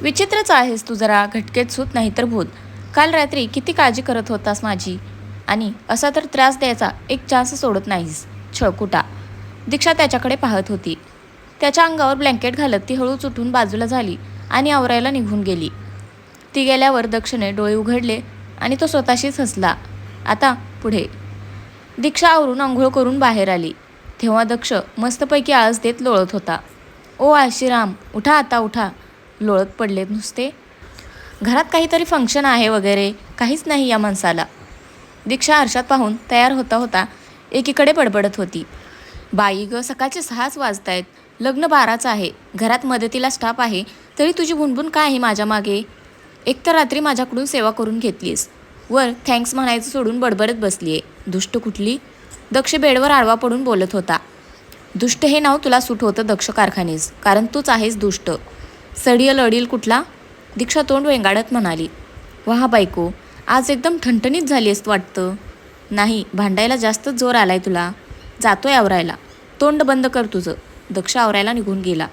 विचित्रच आहेस तू जरा, घटकेत सूत नाही तर भूत. काल रात्री किती काळजी करत होतास माझी, आणि असा तर त्रास द्यायचा एक चान्स सोडत नाहीस, छळकुटा. दीक्षा त्याच्याकडे पाहत होती. त्याच्या अंगावर ब्लँकेट घालत ती हळूच उठून बाजूला झाली आणि आवरायला निघून गेली. ती गेल्यावर दक्षने डोळे उघडले आणि तो स्वतःशीच हसला. आता पुढे. दीक्षा आवरून आंघोळ करून बाहेर आली तेव्हा दक्ष मस्तपैकी आळस देत लोळत होता. ओ आशिराम, उठा आता उठा. लोळत पडले नुसते. घरात काहीतरी फंक्शन आहे वगैरे, काहीच नाही या माणसाला. दीक्षा आरशात पाहून तयार होता होता एकीकडे बडबडत होती. बाई ग, सकाळचे 6च वाजतायत. लग्न 12चं आहे. घरात मदतीला स्टाफ आहे, तरी तुझी भुणभुण काय आहे माझ्या मागे? एकतर रात्री माझ्याकडून सेवा करून घेतलीस, वर थँक्स म्हणायचं सोडून बडबडत बसलीये. दुष्ट कुठली. दक्ष बेडवर आडवा पडून बोलत होता. दुष्ट हे नाव तुला सूट होतं दक्ष कारखानेस, कारण तूच आहेस दुष्ट. सडियल अडील कुठला. दीक्षा तोंड वेंगाडत म्हणाली. वाह बायको, आज एकदम ठणठणीत झालीस वाटतं. नाही, भांडायला जास्तच जोर आलाय तुला. जातोय आवरायला. तोंड बंद कर तुझं. दक्ष आवरायला निघून गेला.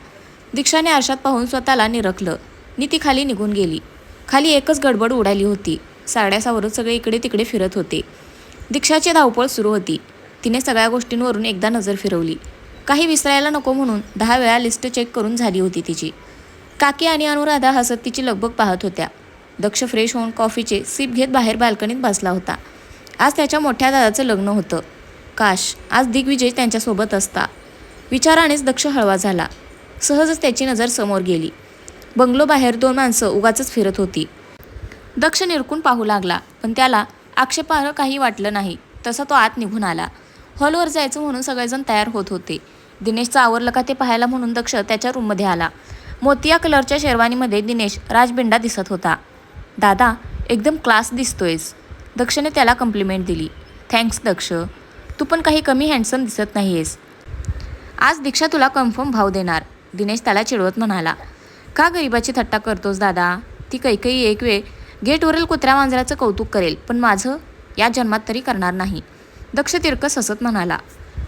दीक्षाने आरशात पाहून स्वतःला निरखलं नि ती खाली निघून गेली. खाली एकच गडबड उडाली होती. साड्यासावरच सगळे इकडे तिकडे फिरत होते. दीक्षाची धावपळ सुरू होती. तिने सगळ्या गोष्टींवरून एकदा नजर फिरवली. काही विसरायला नको म्हणून 10 वेळा लिस्ट चेक करून झाली होती तिची. काकी आणि अनुराधा हसत तिची लगबग पाहत होत्या. दक्ष फ्रेश होऊन कॉफीचे सिप घेत बाहेर बाल्कनीत बसला होता. आज त्याच्या मोठ्या दादाचं लग्न होतं. काश आज दिग्विजय त्यांच्यासोबत असता. विचारानेच दक्ष हळवा झाला. सहजच त्याची नजर समोर गेली. बंगलो बाहेर 2 माणसं उगाचच फिरत होती. दक्ष निरकून पाहू लागला, पण त्याला आक्षेपार्ह काही वाटलं नाही. तसा तो आत निघून आला. हॉलवर जायचं म्हणून सगळेजण तयार होत होते. दिनेशचं आवरलं का ते पाहायला म्हणून दक्ष त्याच्या रूममध्ये आला. मोतिया कलरच्या शेरवानीमध्ये दिनेश राजबिंडा दिसत होता. दादा, एकदम क्लास दिसतोयस. दक्षने त्याला कम्प्लिमेंट दिली. थँक्स दक्ष, तू पण काही कमी हँडसम दिसत नाहीयेस. आज दीक्षा तुला कन्फर्म भाव देणार, दिनेश त्याला चिडवत म्हणाला. का गरिबाची थट्टा करतोस दादा? ती कैकई एक वेळ गेटवरील कुत्र्या मांजराचं कौतुक करेल, पण माझं या जन्मात तरी करणार नाही. दक्ष तिरकस हसत म्हणाला.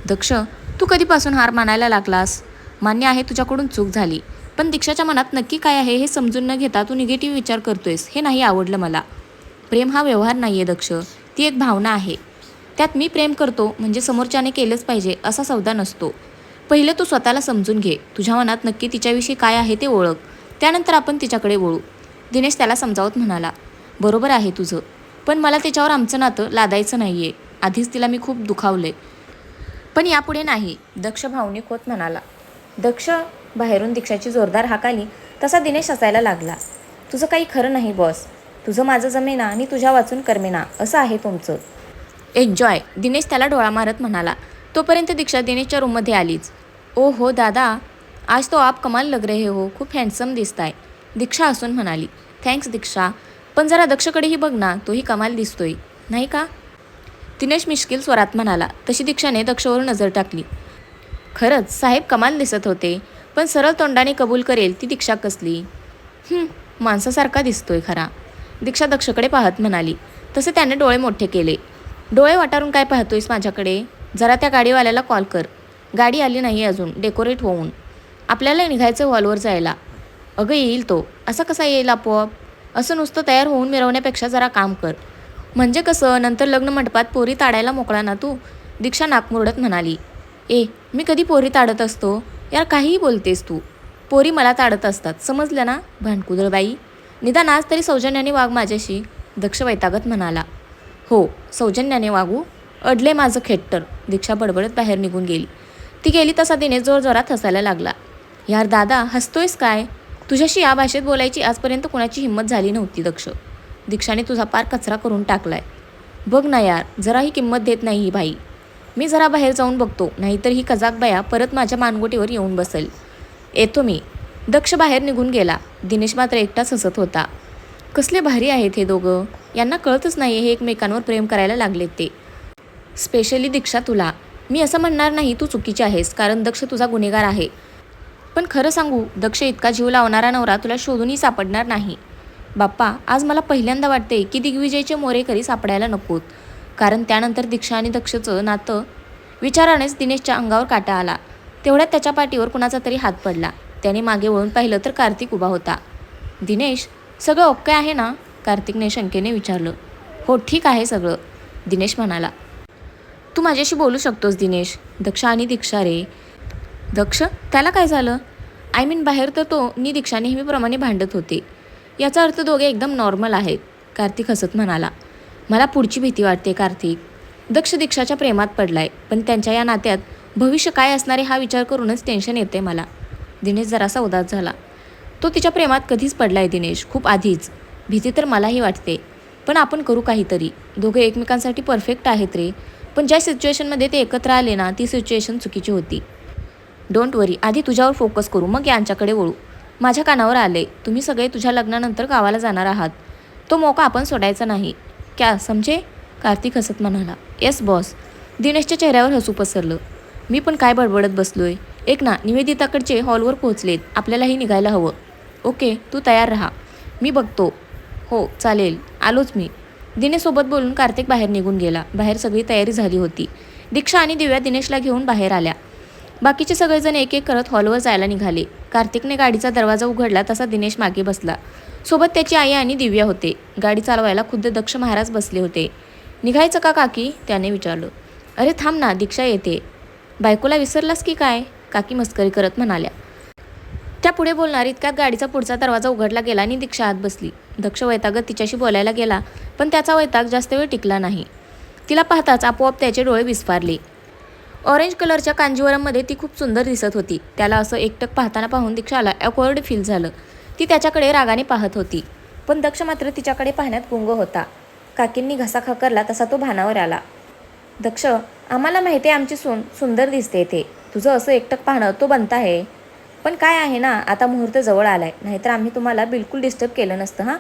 दक्ष, तू कधीपासून हार मानायला लागलास? मान्य आहे तुझ्याकडून चूक झाली, पण दीक्षाच्या मनात नक्की काय आहे हे समजून न घेता तू निगेटिव्ह विचार करतोयस, हे नाही आवडलं मला. प्रेम हा व्यवहार नाही आहे दक्ष, ती एक भावना आहे. त्यात मी प्रेम करतो म्हणजे समोरच्याने केलंच पाहिजे असा सौदा नसतो. पहिले तू स्वतःला समजून घे. तुझ्या मनात नक्की तिच्याविषयी काय आहे ते ओळख, त्यानंतर आपण तिच्याकडे वळू. दिनेश त्याला समजावत म्हणाला. बरोबर आहे तुझं, पण मला त्याच्यावर आमचं नातं लादायचं नाही आहे. आधीच तिला मी खूप दुखावलंय, पण यापुढे नाही, दक्ष भावनिक होत म्हणाला. दक्ष, बाहेरून दीक्षाची जोरदार हाक आली तसा दिनेश हसायला लागला. तुझं काही खरं नाही बॉस. तुझं माझं जमेना आणि तुझ्या वाचून करमेना असं आहे तुमचं. एन्जॉय, दिनेश त्याला डोळा मारत म्हणाला. तोपर्यंत दीक्षा दिनेशच्या रूममध्ये आलीच. ओ हो दादा, आज तो आप कमाल लग रहे हो, खूप हँडसम दिसताय. दीक्षा हसून म्हणाली. थँक्स दीक्षा, पण जरा दक्षकडेही बघ ना, तोही कमाल दिसतोय नाही का? दिनेश मिश्किल स्वरात म्हणाला. तशी दीक्षाने दक्षवर नजर टाकली. खरंच साहेब कमाल दिसत होते, पण सरळ तोंडाने कबूल करेल ती दीक्षा कसली? माणसासारखा दिसतोय खरा. दीक्षा दक्षकडे पाहत म्हणाली. तसे त्याने डोळे मोठे केले. डोळे वाटारून काय पाहतोयस माझ्याकडे? जरा त्या गाडीवाल्याला कॉल कर. गाडी आली नाही अजून डेकोरेट होऊन. आपल्याला निघायचं हॉलवर जायला. अगं येईल तो. असा कसा येईल आपोआप? असं नुसतं तयार होऊन मिरवण्यापेक्षा जरा काम कर. म्हणजे कसं, नंतर लग्न मंडपात पोरी ताडायला मोकळा ना तू? दीक्षा नाक म्हणाली. मी कधी पोरी ताडत असतो? यार काहीही बोलतेस तू. पोरी मला ताडत असतात, समजलं ना भांडकुदळबाई? निदान आज तरी सौजन्याने वाग माझ्याशी, दक्ष वैतागत म्हणाला. हो, सौजन्याने वागू? अडले माझं खेट्टर. दीक्षा बडबडत बाहेर निघून गेली. ती गेली तसा दिनेश जोरजोरात हसायला लागला. यार दादा, हसतोयस काय? तुझ्याशी या भाषेत बोलायची आजपर्यंत कोणाची हिंमत झाली नव्हती दक्ष. दीक्षाने तुझा पार कचरा करून टाकलाय. बघ ना यार, जराही किंमत देत नाही ही बाई. मी जरा बाहेर जाऊन बघतो, नाहीतर ही कजाक बाया परत माझ्या मानगोटीवर येऊन बसेल. येतो मी. दक्ष बाहेर निघून गेला. दिनेश मात्र एकटाच हसत होता. कसले भारी आहेत हे दोघं. यांना कळतच नाही हे एकमेकांवर प्रेम करायला लागलेत ते. स्पेशली दीक्षा तुला. मी असं म्हणणार नाही तू चुकीची आहेस, कारण दक्ष तुझा गुन्हेगार आहे. पण खरं सांगू, दक्ष इतका जीव लावणारा नवरा तुला शोधूनही सापडणार नाही. बाप्पा, आज मला पहिल्यांदा वाटते की दिग्विजयचे मोरेकरी सापडायला नकोत, कारण त्यानंतर दीक्षा आणि दक्षचं नातं. विचारानेच दिनेशच्या अंगावर काटा आला. तेवढ्यात त्याच्या पाठीवर कुणाचा तरी हात पडला. त्याने मागे वळून पाहिलं तर कार्तिक उभा होता. दिनेश, सगळं ओके आहे ना? कार्तिकने शंकेने विचारलं. हो, ठीक आहे सगळं, दिनेश म्हणाला. तू माझ्याशी बोलू शकतोस दिनेश. दक्ष आणि दीक्षा रे. दक्ष, त्याला काय झालं? आय मीन बाहेर तर तो नी दीक्षा नेहमीप्रमाणे भांडत होते. याचा अर्थ दोघे एकदम नॉर्मल आहेत, कार्तिक हसत म्हणाला. मला पुढची भीती वाटते कार्तिक. दक्ष दीक्षाच्या प्रेमात पडलाय, पण त्यांच्या या नात्यात भविष्य काय असणारे हा विचार करूनच टेन्शन येते मला. दिनेश जरासा उदास झाला. तो तिच्या प्रेमात कधीच पडलाय दिनेश, खूप आधीच. भीती तर मलाही वाटते, पण आपण करू काहीतरी. दोघे एकमेकांसाठी परफेक्ट आहेत रे, पण ज्या सिच्युएशनमध्ये ते एकत्र आले ना, ती सिच्युएशन चुकीची होती. डोंट वरी, आधी तुझ्यावर फोकस करू, मग यांच्याकडे वळू. माझ्या कानावर आले, तुम्ही सगळे तुझ्या लग्नानंतर गावाला जाणार आहात. तो मौका आपण सोडायचा नाही. क्या समजे? कार्तिक हसत म्हणाला. Yes boss. दिनेशच्या चेहऱ्यावर हसू पसरलं. मी पण काय बडबडत बसलोय. एक ना, निवेदिताकडचे हॉलवर पोहोचलेत, आपल्यालाही निघायला हवं. ओके, तू तयार राहा, मी बघतो. हो चालेल, आलोच मी. दिनेशसोबत बोलून कार्तिक बाहेर निघून गेला. बाहेर सगळी तयारी झाली होती. दीक्षा आणि दिव्या दिनेशला घेऊन बाहेर आल्या. बाकीचे सगळेजण एक एक करत हॉलवर जायला निघाले. कार्तिकने गाडीचा दरवाजा उघडला तसा दिनेश मागे बसला. सोबत त्याची आई आणि दिव्या होते. गाडी चालवायला खुद्द दक्ष महाराज बसले होते. निघायचं का काकी? त्याने विचारलं. अरे थांब ना, दीक्षा येते. बायकोला विसरलास की काय? काकी मस्करी करत म्हणाल्या. त्या पुढे बोलणार इतक्यात गाडीचा पुढचा दरवाजा उघडला गेला आणि दीक्षा आत बसली. दक्ष वैतागत तिच्याशी बोलायला गेला, पण त्याचा वैताग जास्त वेळ टिकला नाही. तिला पाहताच आपोआप त्याचे डोळे विस्फारले. ऑरेंज कलरच्या कांजीवरममध्ये ती खूप सुंदर दिसत होती. त्याला असं एकटक पाहताना पाहून दीक्षाला ऑकवर्ड फील झालं. ती त्याच्याकडे रागाने पाहत होती, पण दक्ष मात्र तिच्याकडे पाहण्यात गुंग होता. काकींनी घसा खकरला तसा तो भानावर आला. दक्ष, आम्हाला माहिती आहे आमची सून सुंदर दिसते ते. तुझं असं एकटक पाहणं तो बनता आहे. पण काय आहे ना, आता मुहूर्त जवळ आलाय, नाहीतर आम्ही तुम्हाला बिलकुल डिस्टर्ब केलं नसतं हां.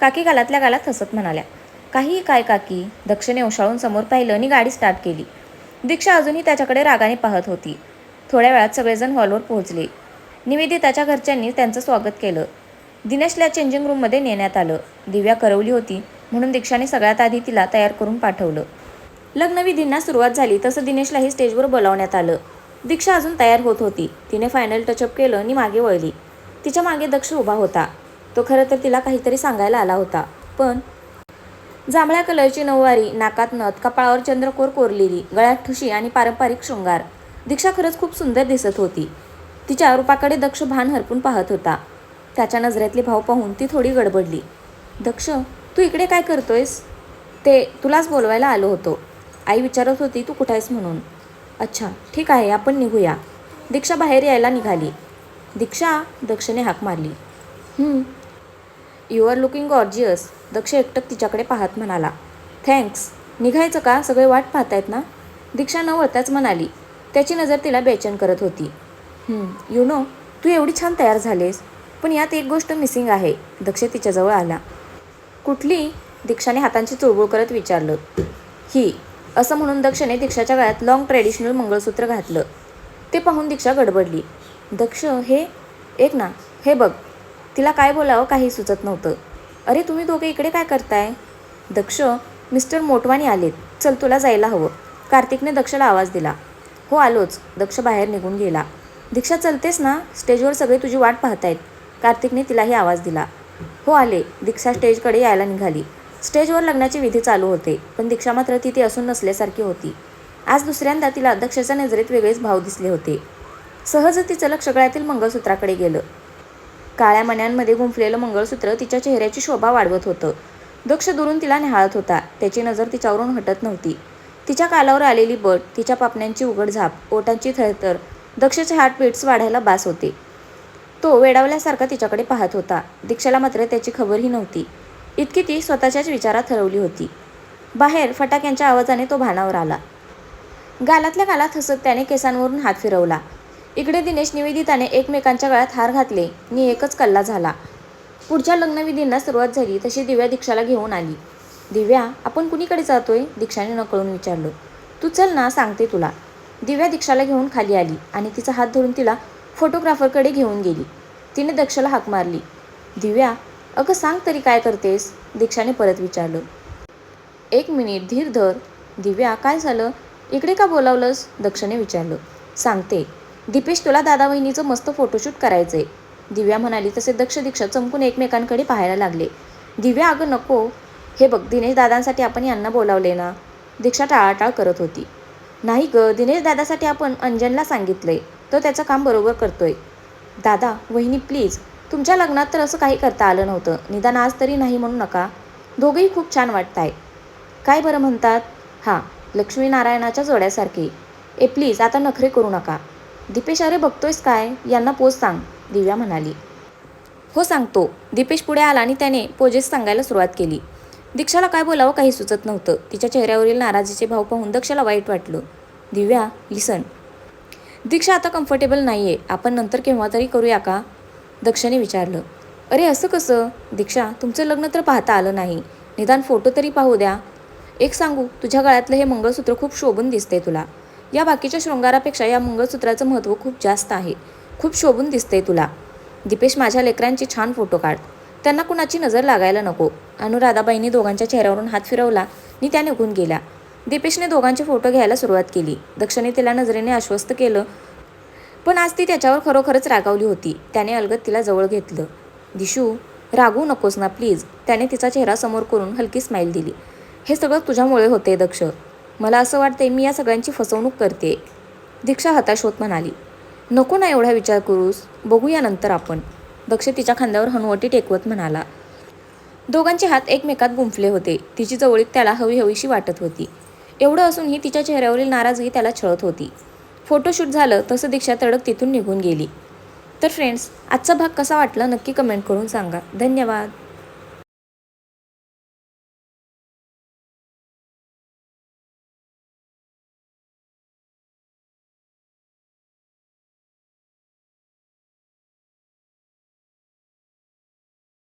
काकी गालातल्या गालात हसत म्हणाल्या. काहीही काय काकी? दक्षने ओशाळून समोर पाहिलं आणि गाडी स्टार्ट केली. दीक्षा अजूनही त्याच्याकडे रागाने पाहत होती. थोड्या वेळात सगळेजण हॉलवर पोहोचले. निवेदिताच्या घरच्यांनी त्यांचं स्वागत केलं. दिनेशला चेंजिंग रूममध्ये नेण्यात आलं. दिव्या करवली होती म्हणून दीक्षाने सगळ्यात आधी तिला तयार करून पाठवलं. लग्नविधींना सुरुवात झाली तसं दिनेशलाही स्टेजवर बोलावण्यात आलं. दीक्षा अजून तयार होत होती. तिने फायनल टचअप केलं आणि मागे वळली. तिच्या मागे दक्ष उभा होता. तो खरं तर तिला काहीतरी सांगायला आला होता, पण जांभळ्या कलरची नऊवारी, नाकात नथ, कपाळावर चंद्रकोर कोरलेली, गळ्यात ठुशी आणि पारंपरिक शृंगार. दीक्षा खरंच खूप सुंदर दिसत होती. तिच्या रूपाकडे दक्ष भान हरपून पाहत होता. त्याच्या नजरेतले भाव पाहून ती थोडी गडबडली. दक्ष, तू इकडे काय करतोयस? ते तुलाच बोलवायला आलो होतो. आई विचारत होती तू कुठे आहेस म्हणून. अच्छा ठीक आहे, आपण निघूया. दीक्षा बाहेर यायला निघाली. दीक्षा, दक्षने हाक मारली. You are looking gorgeous. Daksh एकटक तिच्याकडे पाहत म्हणाला. थँक्स. निघायचं का? सगळे वाट पाहतायत ना? दीक्षा न वळताच म्हणाली. त्याची नजर तिला बेचैन करत होती. यू नो, तू एवढी छान तयार झालेस, पण यात एक गोष्ट मिसिंग आहे. दक्ष तिच्याजवळ आला. कुठली? दीक्षाने हातांची चुळबुळ करत विचारलं. ही. असं म्हणून दक्षने दीक्षाच्या गळ्यात लॉंग ट्रेडिशनल मंगळसूत्र घातलं. ते पाहून दीक्षा गडबडली. दक्ष, हे एक ना, हे बघ. तिला काय बोलावं काही सुचत नव्हतं. अरे तुम्ही दोघे इकडे काय करताय? दक्ष, मिस्टर मोटवानी आलेत, चल तुला जायला हवं. कार्तिकने दक्षला आवाज दिला. हो आलोच. दक्ष बाहेर निघून गेला. दीक्षा चलतेस ना? स्टेजवर सगळे तुझी वाट पाहतायत. कार्तिकने तिलाही आवाज दिला. हो आले. दीक्षा स्टेजकडे यायला निघाली. स्टेजवर लग्नाची विधी चालू होते, पण दीक्षा मात्र तिथे असून नसल्यासारखी होती. आज दुसऱ्यांदा तिला दक्षाच्या नजरेत वेगळेच भाव दिसले होते. सहज तिचं लक्ष गळ्यातील मंगळसूत्राकडे गेलं. काळ्या मण्यांमध्ये गुंफलेलं मंगळसूत्र तिच्या चेहऱ्याची शोभा वाढवत होतं. दक्ष दुरून तिला निहाळत होता. त्याची नजर तिच्यावरून हटत नव्हती. तिच्या कालावर आलेली बट, तिच्या पापण्यांची उघड झाप, ओठांची थरथर, दक्षचे हार्टबीट्स वाढायला बास होते. तो वेडावल्यासारखा तिच्याकडे पाहत होता. दीक्षाला मात्र त्याची खबरही नव्हती. इतकी ती स्वतःच्याच विचारात हरवली होती. बाहेर फटाक्यांच्या आवाजाने तो भानावर आला. गालातल्या गालात हसत त्याने केसांवरून हात फिरवला. इकडे दिनेश निवेदिताने एकमेकांच्या गळ्यात हार घातले आणि एकच कल्ला झाला. पुढच्या लग्नविधींना सुरुवात झाली तशी दिव्या दीक्षाला घेऊन आली. दिव्या, आपण कुणीकडे जातोय? दीक्षाने नकळून विचारलं. तू चल ना, सांगते तुला. दिव्या दीक्षाला घेऊन खाली आली आणि तिचा हात धरून तिला फोटोग्राफरकडे घेऊन गेली. तिने दक्षला हाक मारली. दिव्या, अगं सांग तरी काय करतेस? दीक्षाने परत विचारलं. एक मिनिट धीर धर. दिव्या, काय झालं? इकडे का बोलावलंस? दक्षने विचारलं. सांगते. दीपेश, तुला दादा वहिनीचं मस्त फोटोशूट करायचंय. दिव्या म्हणाली. तसे दक्ष दीक्षा चमकून एकमेकांकडे पाहायला लागले. दिव्या, अगं नको. हे बघ, दिनेश दादांसाठी आपण यांना बोलावले ना. दीक्षा टाळाटाळ करत होती. नाही ग, दिनेश दादासाठी आपण अंजनला सांगितलंय. तो त्याचं काम बरोबर करतोय. दादा, वहिनी प्लीज, तुमच्या लग्नात तर असं काही करता आलं नव्हतं. निदान आज तरी नाही म्हणू नका. दोघंही खूप छान वाटताय. काय बरं म्हणतात? हां, लक्ष्मीनारायणाच्या जोड्यासारखे. ए प्लीज, आता नखरे करू नका. दीपेश, अरे बघतोयस काय? यांना पोज सांग, दिव्या म्हणाली. हो सांगतो. दीपेश पुढे आला आणि त्याने पोजेस सांगायला सुरुवात केली. दीक्षाला काय बोलावं काही सुचत नव्हतं. तिच्या चेहऱ्यावरील नाराजीचे भाव पाहून दक्षाला वाईट वाटलं. दिव्या, लिसन. दीक्षा आता कम्फर्टेबल नाही आहे. आपण नंतर केव्हा तरी करूया का? दक्षाने विचारलं. अरे असं कसं? दीक्षा, तुमचं लग्न तर पाहता आलं नाही. निदान फोटो तरी पाहू द्या. एक सांगू, तुझ्या गळ्यातलं हे मंगळसूत्र खूप शोभून दिसते तुला. या बाकीच्या शृंगारापेक्षा या मंगळसूत्राचं महत्त्व खूप जास्त आहे. खूप शोभून दिसते तुला. दीपेश, माझ्या लेकरांचे छान फोटो काढ. त्यांना कुणाची नजर लागायला नको. अनुराधाबाईंनी दोघांच्या चेहऱ्यावरून हात फिरवला आणि त्या निघून गेल्या. दीपेशने दोघांचे फोटो घ्यायला सुरुवात केली. दक्षने तिला नजरेने आश्वस्त केलं, पण आज ती त्याच्यावर खरोखरच रागावली होती. त्याने अलगद तिला जवळ घेतलं. दिशू, रागवू नकोस ना प्लीज. त्याने तिचा चेहरा समोर करून हलकी स्माईल दिली. हे सगळं तुझ्यामुळे होते दक्ष. मला असं वाटते मी या सगळ्यांची फसवणूक करते. दीक्षा हताश होत म्हणाली. नको ना एवढा विचार करूस. बघूया नंतर आपण. दक्ष तिच्या खांद्यावर हनुवटी टेकवत म्हणाला. दोघांचे हात एकमेकात गुंफले होते. तिची जवळीक त्याला हवी हवीशी वाटत होती. एवढं असूनही तिच्या चेहऱ्यावरील नाराजगी त्याला छळत होती. फोटोशूट झालं तसं दीक्षा तडक तिथून निघून गेली. तर फ्रेंड्स, आजचा भाग कसा वाटला नक्की कमेंट करून सांगा. धन्यवाद.